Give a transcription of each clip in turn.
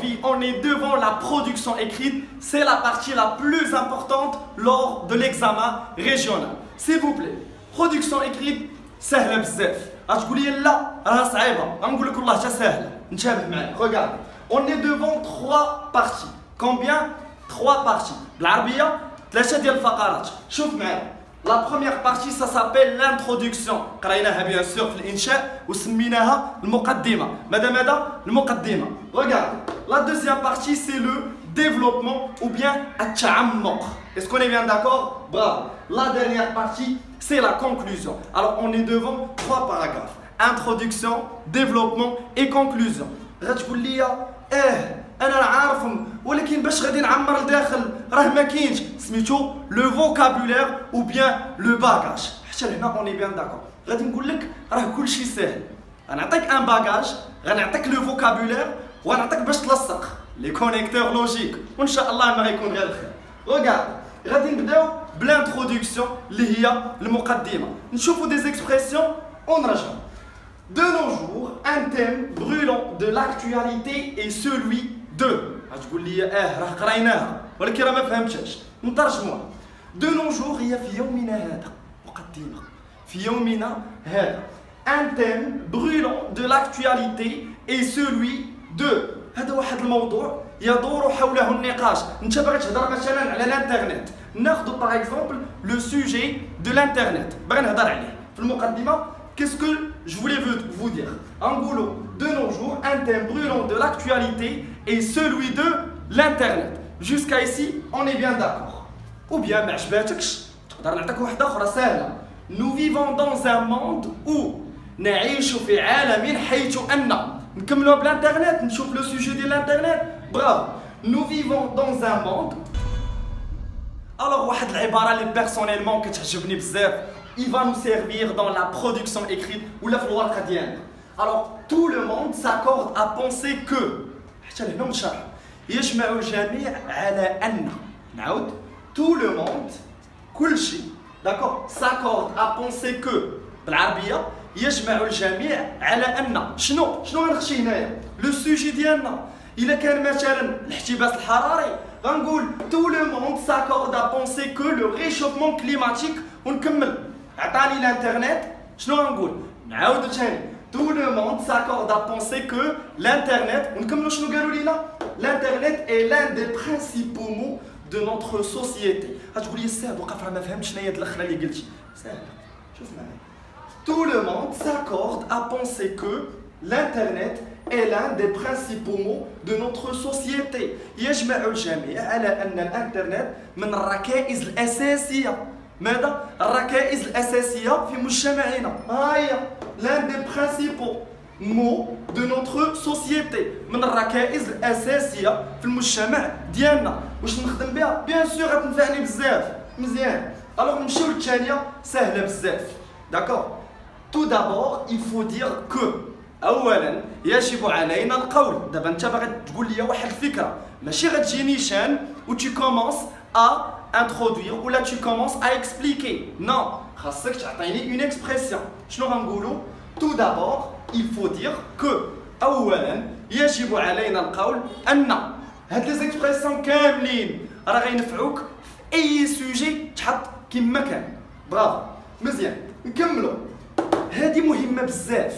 Aujourd'hui, on est devant la production écrite. C'est la partie la plus importante lors de l'examen régional. S'il vous plaît, production écrite, سهلة بزاف. غتقول لي لا راها صعيبة. غنقول لك والله حتى سهلة. انتبه معايا. Regarde, on est devant trois parties. Combien? Trois parties. بالعربية ثلاثة ديال الفقرات. شوف معايا. La première partie, ça s'appelle l'introduction. قريناها bien sûr في الإنشاء وسميناها المقدمة. ماذا؟ المقدمة. Regarde, la deuxième partie, c'est le développement ou bien التعمق. Est-ce qu'on est bien d'accord? Bravo. La dernière partie, c'est la conclusion. Alors, on est devant trois paragraphes. Introduction, développement et conclusion. غتقول لي انا عارفهم ولكن باش غادي نعمر لداخل راه ما كاينش سميتو لو فوكابولير او بيان لو باغاج. حتى لهنا اوني بيان داكور. غادي نقول لك راه كلشي ساهل. غنعطيك ان باغاج، غنعطيك لو فوكابولير وغنعطيك باش تلصق لي كونيكتور لوجيك وان شاء الله ما غيكون غير الخير. ريغارد غادي نبداو بلانترودكسيون اللي هي المقدمه. نشوفوا دي اكسبرسيون ونرجعوا. De nos jours, un thème brûlant de l'actualité est celui de. غتقول لي راه قريناها ولكن راه ما فهمتهاش. نترجموها. De nos jours هي في يومنا هذا مقدمة. في يومنا هذا. Un thème brûlant de l'actualité est celui de. هذا واحد الموضوع يدور حوله النقاش. انت باغي تهضر مثلا على الانترنت. ناخذ par exemple le sujet de l'internet. باغي نهضر عليه. في المقدمة qu'est-ce que je voulais vous dire? En gros, de nos jours, un thème brûlant de l'actualité est celui de l'internet. Jusqu'à ici, on est bien d'accord. Ou bien, nous vivons dans un monde où نعيش في عالم حيث أن نكملوا بالانترنت نشوف le sujet de l'internet. Bravo. Nous vivons dans un monde. Alors, واحد العبارة اللي personnellement كتعجبني بزاف. Il va nous servir dans la production écrite ou la الورقة ديالنا. Alors, tout le monde s'accorde à penser que حتى لهنا نشرح يجمع الجميع على أن نعاود tout le monde كلشي d'accord s'accorde à penser que بالعربية يجمع الجميع على أن شنو غنخشي هنايا لو سوجي ديالنا. إلا كان مثلا الاحتباس الحراري غنقول tout le monde s'accorde à penser que le réchauffement climatique ونكمل. عطاني الانترنت شنو غنقول؟ نعاودو ثاني tout le monde s'accorde à penser que l'internet ونكملو شنو قالوا لينا؟ l'internet est l'un des principaux mots de notre société. غتقول لي الساهل وقف راه ما فهمتش شنو هي هاد الاخره اللي قلتي. ساهل شوف معايا. Tout le monde s'accorde à penser que l'internet est l'un des principaux mots de notre société. يجمع الجميع على أن الانترنت من الركائز الأساسية. ماذا؟ الركائز الأساسية في مجتمعنا. هي l'un des principaux mots de notre société. من الركائز الأساسية في المجتمع ديالنا. واش نخدم بها؟ بيان سور غتنفعني بزاف. مزيان. الوغ نمشيو للثانية سهلة بزاف. داكور؟ Tout d'abord, il faut dire que أولاً يجب علينا القول. دابا أنت باغي تقول لي واحد الفكرة ماشي غتجيني شان و tu commences à introduire ou là tu commences à expliquer. Non, خاصك تعطيني une expression. شنو غنقولوا؟ Tout d'abord, il faut dire que أولاً يجب علينا القول أن هاد لي زيكسبرسيون كاملين راه غينفعوك في أي سوجي تحط كيما كان. برافو. مزيان. نكملوا. هذه مهمة بزاف.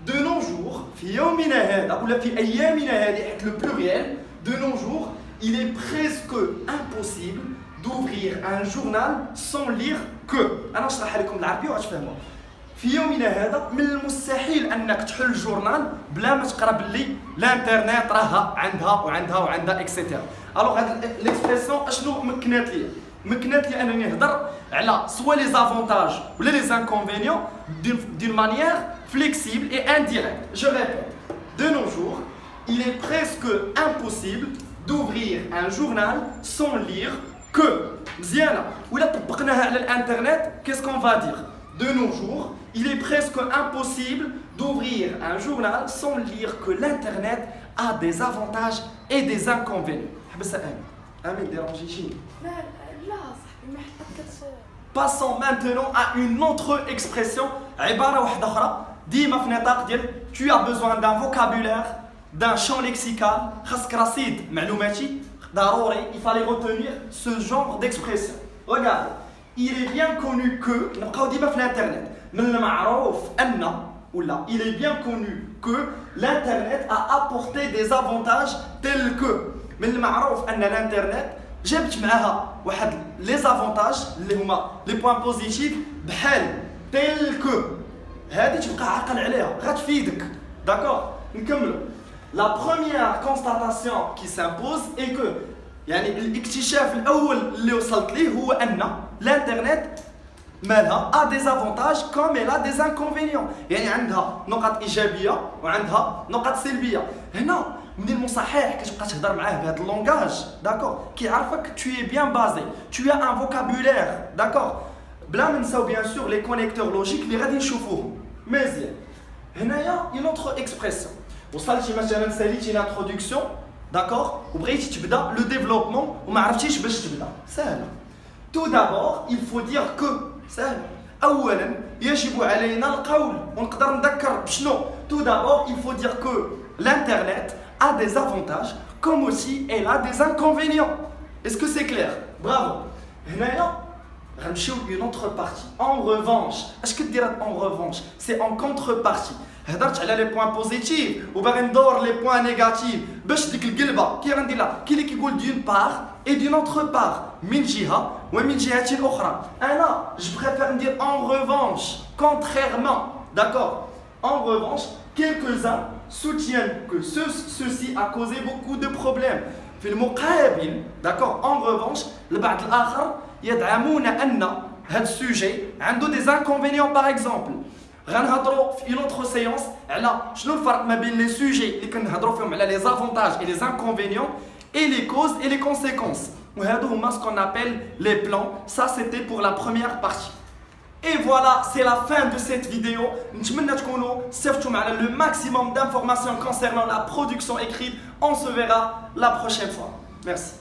De nos jours, في يومنا هذا ولا في أيامنا هذه حيت le pluriel, de nos jours, il est presque impossible d'ouvrir un journal sans lire que. أنا نشرحها لكم بالعربية وغتفهموا. في يومنا هذا من المستحيل أنك تحل الجورنال بلا ما تقرا باللي الانترنت راها عندها اكسيتيرا. الوغ هاد ليكسبرسيون اشنو مكنات لي؟ مكنات لي انني نهضر على سوا لي زافونتاج ولا لي انكونفينيون d'une manière flexible et indirecte. Je répète, de nos jours, il est presque impossible d'ouvrir un journal sans lire que. مزيانة. ولا طبقناها على الانترنت qu'est-ce qu'on va dire? De nos jours, il est presque impossible d'ouvrir un journal sans lire que l'internet a des avantages et des inconvénients. حبسها آمين ديرونجيتيني. لا صاحبي ما حطيتش. Passons maintenant à une autre expression. عبارة واحدة أخرى ديما في نطاق ديال tu as besoin d'un vocabulaire d'un champ lexical, خاصك رصيد معلوماتي ضروري, il fallait retenir ce genre d'expression. Regarde, il est bien connu que, نبقاو ديما في الانترنت, من المعروف أن ولا il est bien connu que l'internet a apporté des avantages tels que, من المعروف أن الانترنت جابت معاها واحد لي زافونتاج اللي هما لي بوين بوزيتيف بحال تيل كو. هذه تبقى عاقل عليها غتفيدك. داكور نكملوا. لا بروميير كونستاتاسيون كي سامبوز اي كو, يعني الاكتشاف الاول اللي وصلت ليه هو ان الانترنت مالها ا دي زافونتاج كوم الا دي انكونفينيون, يعني عندها نقط ايجابيه وعندها نقط سلبيه. هنا من المصحح كتبقى تهضر معاه بهذا اللونغاج, داكور, كيعرفك tu es bien basé, tu as un vocabulaire, داكور, بلا ما نساو بيان سور لي كونيكتور لوجيك اللي غادي نشوفوهم. مزيان. هنايا اون اوتر اكسبريسيون, وصلتي مثلا ساليتي لانتروداكسيون, داكور, وبغيتي تبدا لو ديفلوبمون وما عرفتيش باش تبدا. سهله. تو دابور il faut dire que, سهل. اولا يجب علينا القول, ونقدر نذكر بشنو. تو دابور il faut dire que l'internet a des avantages comme aussi elle a des inconvénients. Est-ce que c'est clair? Bravo. هنايا غنمشيو une autre partie. En revanche, اش كدير en revanche? C'est en contrepartie. هضرت على لي بوين بوزيتيف وباغي ندور لي بوين نيجاتيف باش ديك القلبه كي غندير لها كاين اللي كيقول دون بار اي دون اوتر بار, من جهه ومن جهه اخرى. انا جو بريفير ندير en revanche, contrairement, d'accord. En revanche, quelques-uns soutiennent que ceci a causé beaucoup de problèmes. في المقابل, d'accord, en revanche, البعض الآخر يدعمون أن هذا السوجي عنده des inconvénients. par exemple, غنهضروا في une autre séance على شنو الفرق ما بين les sujets اللي كنهضروا فيهم على les avantages et les inconvénients et les causes et les conséquences. وهادو هما ce qu'on appelle les plans. Ça c'était pour la première partie. Et voilà, c'est la fin de cette vidéo. نتمنى تكونوا استفدتوا معنا le maximum d'informations concernant la production écrite. On se verra la prochaine fois. Merci.